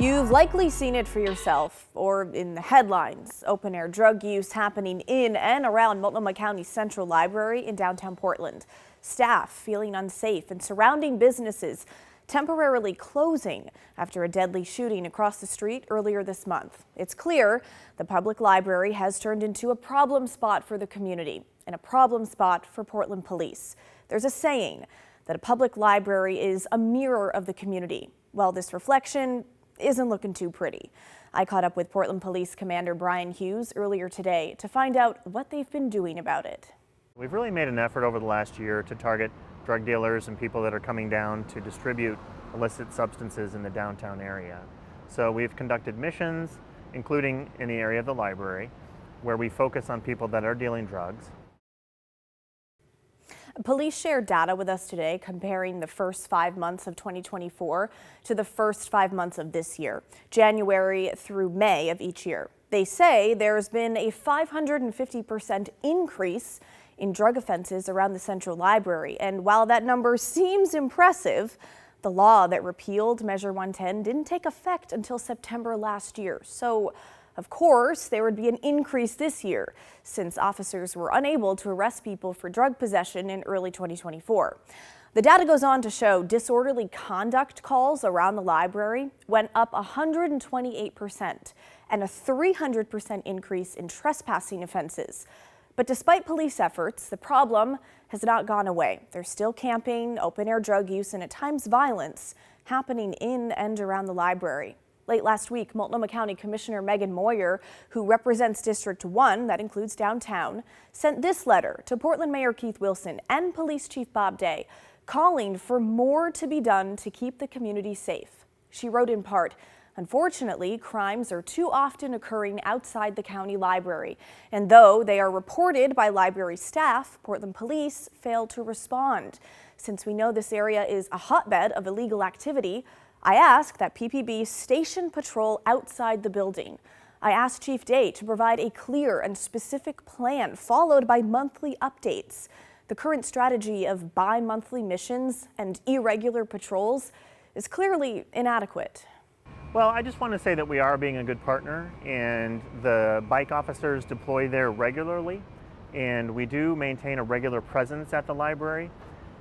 You've likely seen it for yourself or in the headlines. Open-air drug use happening in and around Multnomah County Central Library in downtown Portland. Staff feeling unsafe and surrounding businesses temporarily closing after a deadly shooting across the street earlier this month. It's clear the public library has turned into a problem spot for the community and a problem spot for Portland police. There's a saying that a public library is a mirror of the community. Well, this reflection isn't looking too pretty. I caught up with Portland Police Commander Brian Hughes earlier today to find out what they've been doing about it. We've really made an effort over the last year to target drug dealers and people that are coming down to distribute illicit substances in the downtown area. So we've conducted missions, including in the area of the library, where we focus on people that are dealing drugs. Police shared data with us today comparing the first 5 months of 2024 to the first 5 months of this year, January through May of each year. They say there's been a 550% increase in drug offenses around the Central Library. And while that number seems impressive, the law that repealed Measure 110 didn't take effect until September last year. So, of course, there would be an increase this year since officers were unable to arrest people for drug possession in early 2024. The data goes on to show disorderly conduct calls around the library went up 128% and a 300% increase in trespassing offenses. But despite police efforts, the problem has not gone away. There's still camping, open-air drug use, and at times violence happening in and around the library. Late last week, Multnomah County Commissioner Meghan Moyer, who represents District 1, that includes downtown, sent this letter to Portland Mayor Keith Wilson and Police Chief Bob Day, calling for more to be done to keep the community safe. She wrote in part, "Unfortunately, crimes are too often occurring outside the county library, and though they are reported by library staff, Portland police fail to respond. Since we know this area is a hotbed of illegal activity, I ask that PPB station patrol outside the building. I asked Chief Day to provide a clear and specific plan followed by monthly updates. The current strategy of bi-monthly missions and irregular patrols is clearly inadequate." Well, I just want to say that we are being a good partner, and the bike officers deploy there regularly, and we do maintain a regular presence at the library.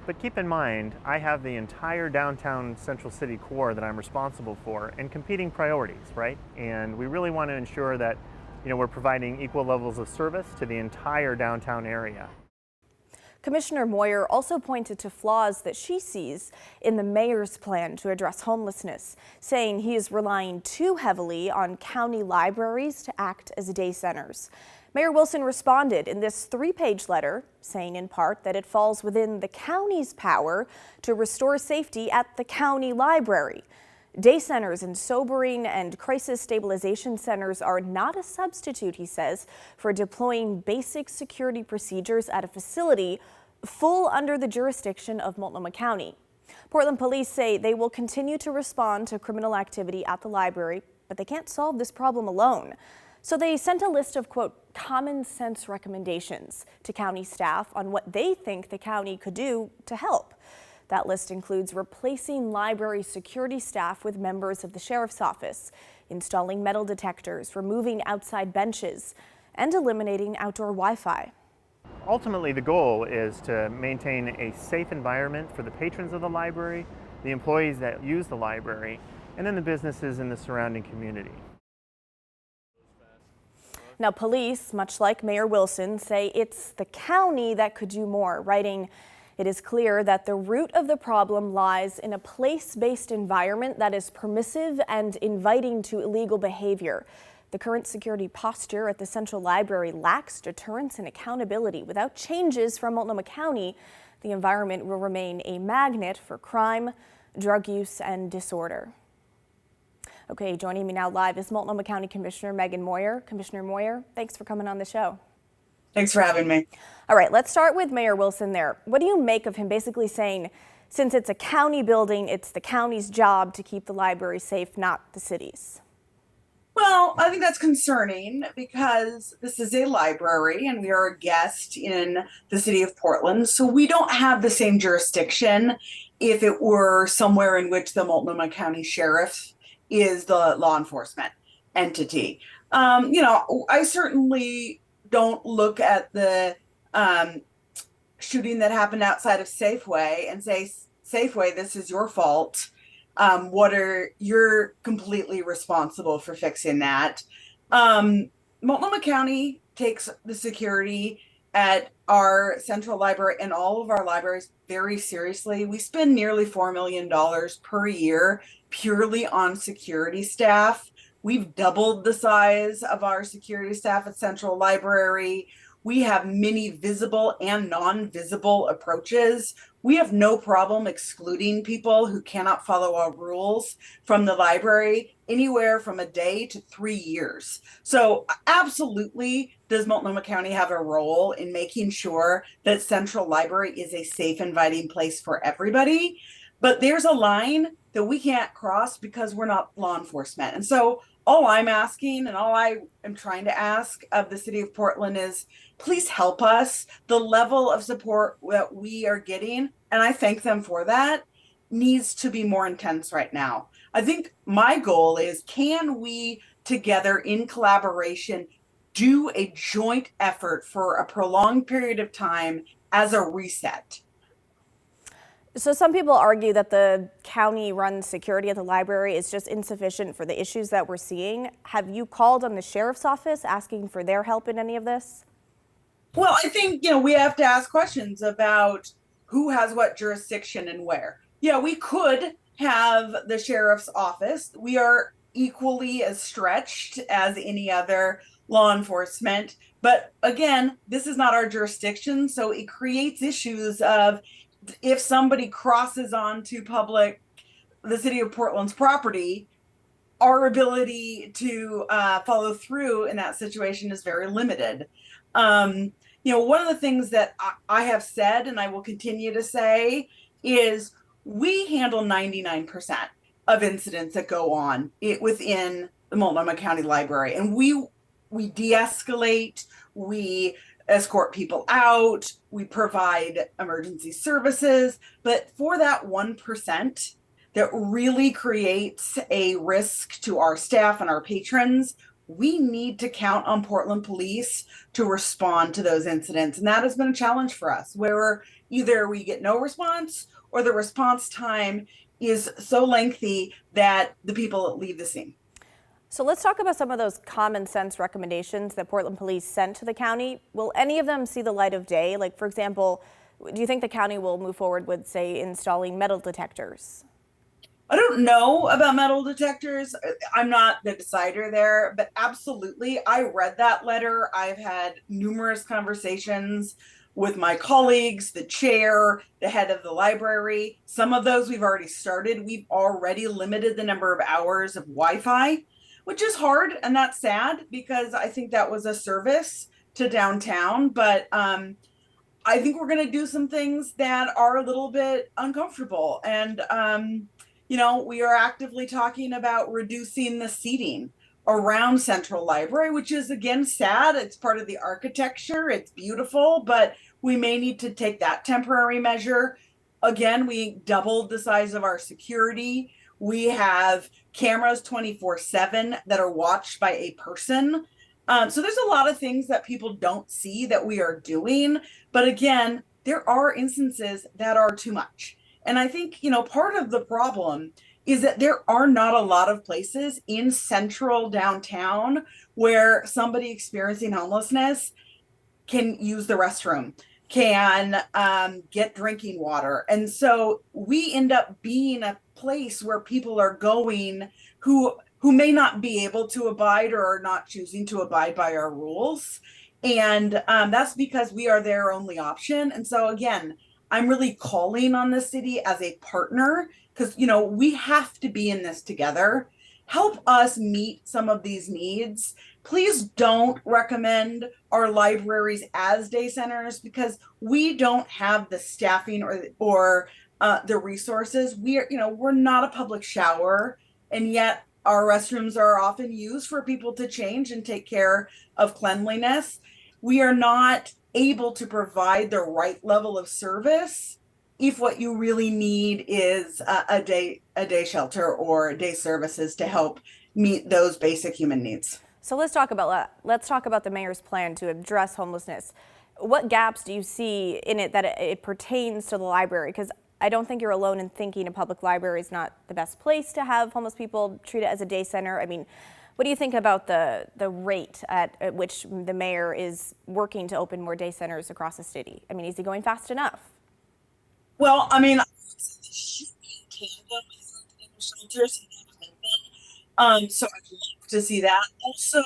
But keep in mind, I have the entire downtown Central City core that I'm responsible for and competing priorities, right? And we really want to ensure that, we're providing equal levels of service to the entire downtown area. Commissioner Moyer also pointed to flaws that she sees in the mayor's plan to address homelessness, saying he is relying too heavily on county libraries to act as day centers. Mayor Wilson responded in this 3-page letter, saying in part that it falls within the county's power to restore safety at the county library. Day centers and sobering and crisis stabilization centers are not a substitute, he says, for deploying basic security procedures at a facility full under the jurisdiction of Multnomah County. Portland police say they will continue to respond to criminal activity at the library, but they can't solve this problem alone. So they sent a list of, quote, common sense recommendations to county staff on what they think the county could do to help. That list includes replacing library security staff with members of the sheriff's office, installing metal detectors, removing outside benches, and eliminating outdoor Wi-Fi. Ultimately, the goal is to maintain a safe environment for the patrons of the library, the employees that use the library, and then the businesses in the surrounding community. Now, police, much like Mayor Wilson, say it's the county that could do more, writing, "It is clear that the root of the problem lies in a place-based environment that is permissive and inviting to illegal behavior. The current security posture at the Central Library lacks deterrence and accountability. Without changes from Multnomah County, the environment will remain a magnet for crime, drug use, and disorder." Okay, joining me now live is Multnomah County Commissioner Meghan Moyer. Commissioner Moyer, thanks for coming on the show. Thanks for having me. All right, let's start with Mayor Wilson there. What do you make of him basically saying, since it's a county building, it's the county's job to keep the library safe, not the city's? Well, I think that's concerning because this is a library and we are a guest in the city of Portland. So we don't have the same jurisdiction if it were somewhere in which the Multnomah County Sheriff is the law enforcement entity. I certainly don't look at the shooting that happened outside of Safeway and say, Safeway, this is your fault. You're completely responsible for fixing that. Multnomah County takes the security at our central library and all of our libraries very seriously. We spend nearly $4 million per year purely on security staff. We've doubled the size of our security staff at Central Library. We have many visible and non-visible approaches. We have no problem excluding people who cannot follow our rules from the library, anywhere from a day to 3 years. So absolutely does Multnomah County have a role in making sure that Central Library is a safe, inviting place for everybody. But there's a line that we can't cross because we're not law enforcement. And so all I'm asking and all I am trying to ask of the city of Portland is, please help us. The level of support that we are getting, and I thank them for that, needs to be more intense right now. I think my goal is, can we together in collaboration do a joint effort for a prolonged period of time as a reset? So some people argue that the county-run security at the library is just insufficient for the issues that we're seeing. Have you called on the sheriff's office asking for their help in any of this? Well, I think, we have to ask questions about who has what jurisdiction and where. Yeah, we could have the sheriff's office. We are equally as stretched as any other law enforcement. But again, this is not our jurisdiction. So it creates issues of, if somebody crosses onto the city of Portland's property, our ability to follow through in that situation is very limited. One of the things that I have said, and I will continue to say, is we handle 99% of incidents that go on within the Multnomah County Library. And we de-escalate, we escort people out, we provide emergency services. But for that 1% that really creates a risk to our staff and our patrons, we need to count on Portland police to respond to those incidents. And that has been a challenge for us, where either we get no response or the response time is so lengthy that the people leave the scene. So let's talk about some of those common sense recommendations that Portland police sent to the county. Will any of them see the light of day? Like, for example, do you think the county will move forward with, say, installing metal detectors? I don't know about metal detectors. I'm not the decider there, but absolutely. I read that letter. I've had numerous conversations with my colleagues, the chair, the head of the library. Some of those we've already started. We've already limited the number of hours of Wi-Fi, which is hard, and that's sad because I think that was a service to downtown. But I think we're going to do some things that are a little bit uncomfortable. And we are actively talking about reducing the seating around Central Library, which is, again, sad. It's part of the architecture. It's beautiful, but we may need to take that temporary measure. Again, we doubled the size of our security. We have cameras 24/7 that are watched by a person. So there's a lot of things that people don't see that we are doing. But again, there are instances that are too much. And I think, part of the problem is that there are not a lot of places in central downtown where somebody experiencing homelessness can use the restroom, can get drinking water. And so we end up being a place where people are going who may not be able to abide or are not choosing to abide by our rules. And that's because we are their only option. And so, again, I'm really calling on the city as a partner because, we have to be in this together. Help us meet some of these needs. Please don't recommend our libraries as day centers because we don't have the staffing or the resources. We're not a public shower, and yet our restrooms are often used for people to change and take care of cleanliness. We are not able to provide the right level of service if what you really need is a day shelter or day services to help meet those basic human needs. So let's talk about the mayor's plan to address homelessness. What gaps do you see in it that it pertains to the library? Because I don't think you're alone in thinking a public library is not the best place to have homeless people treated as a day center. I mean, what do you think about the rate at which the mayor is working to open more day centers across the city? I mean, is he going fast enough? Well, I mean, should be in tandem with shelters. So I'd love to see that. Also,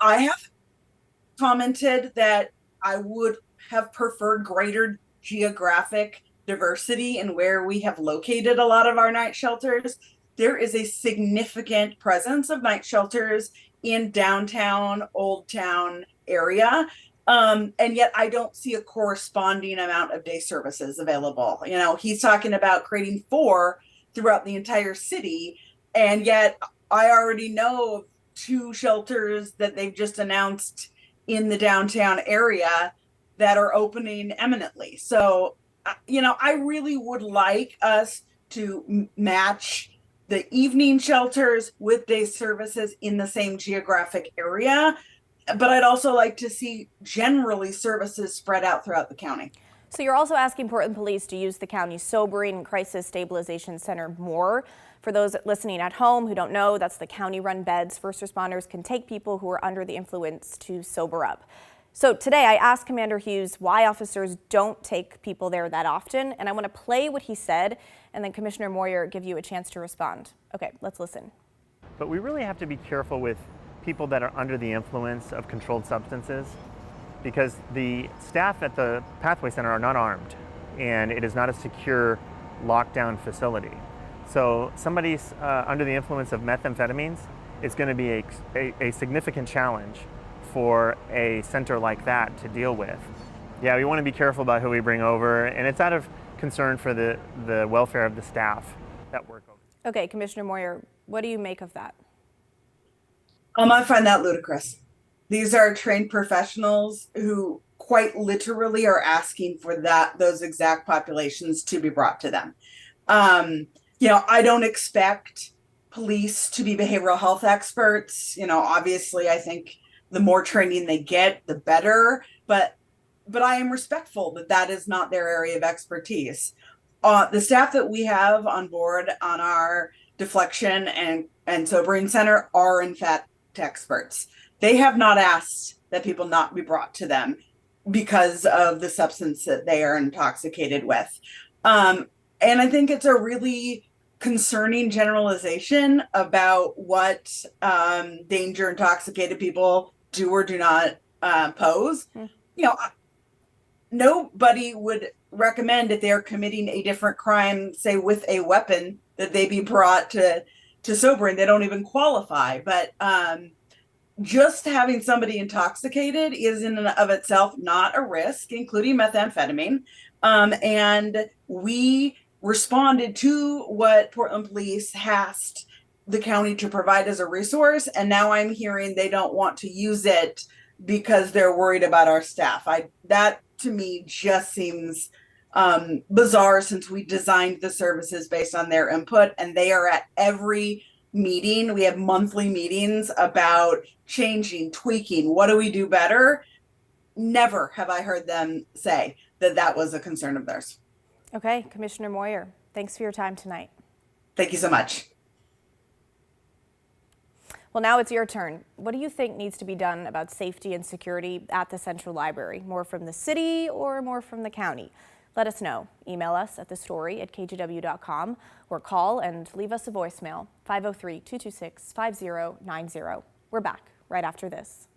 I have commented that I would have preferred greater geographic diversity in where we have located a lot of our night shelters. There is a significant presence of night shelters in downtown, Old Town area. And yet I don't see a corresponding amount of day services available. He's talking about creating 4 throughout the entire city. And yet I already know of 2 shelters that they've just announced in the downtown area that are opening imminently. So, I really would like us to match the evening shelters with day services in the same geographic area. But I'd also like to see generally services spread out throughout the county. So you're also asking Portland Police to use the county's Sobering and Crisis Stabilization Center more. For those listening at home who don't know, that's the county-run beds first responders can take people who are under the influence to sober up. So today I asked Commander Hughes why officers don't take people there that often, and I want to play what he said, and then Commissioner Moyer give you a chance to respond. Okay, let's listen. But we really have to be careful with people that are under the influence of controlled substances, because the staff at the Pathway Center are not armed, and it is not a secure lockdown facility. So somebody's under the influence of methamphetamines is going to be a significant challenge for a center like that to deal with. Yeah, we want to be careful about who we bring over, and it's out of concern for the welfare of the staff that work over. Okay, Commissioner Moyer, what do you make of that? I find that ludicrous. These are trained professionals who quite literally are asking for those exact populations to be brought to them. I don't expect police to be behavioral health experts. Obviously, I think the more training they get, the better. But I am respectful that is not their area of expertise. The staff that we have on board on our deflection and sobering center are in fact experts. They have not asked that people not be brought to them because of the substance that they are intoxicated with. And I think it's a really concerning generalization about what danger intoxicated people do or do not pose. Nobody would recommend if they're committing a different crime, say with a weapon, that they be brought to sobering. They don't even qualify. But just having somebody intoxicated is in and of itself not a risk, including methamphetamine. And we responded to what Portland Police asked the county to provide as a resource. And now I'm hearing they don't want to use it because they're worried about our staff. That to me just seems bizarre, since we designed the services based on their input, and they are at every meeting. We have monthly meetings about changing, tweaking, what do we do better? Never have I heard them say that was a concern of theirs. Okay, Commissioner Moyer, thanks for your time tonight. Thank you so much. Well, now it's your turn. What do you think needs to be done about safety and security at the Central Library? More from the city or more from the county? Let us know. Email us at thestory@kgw.com or call and leave us a voicemail, 503-226-5090. We're back right after this.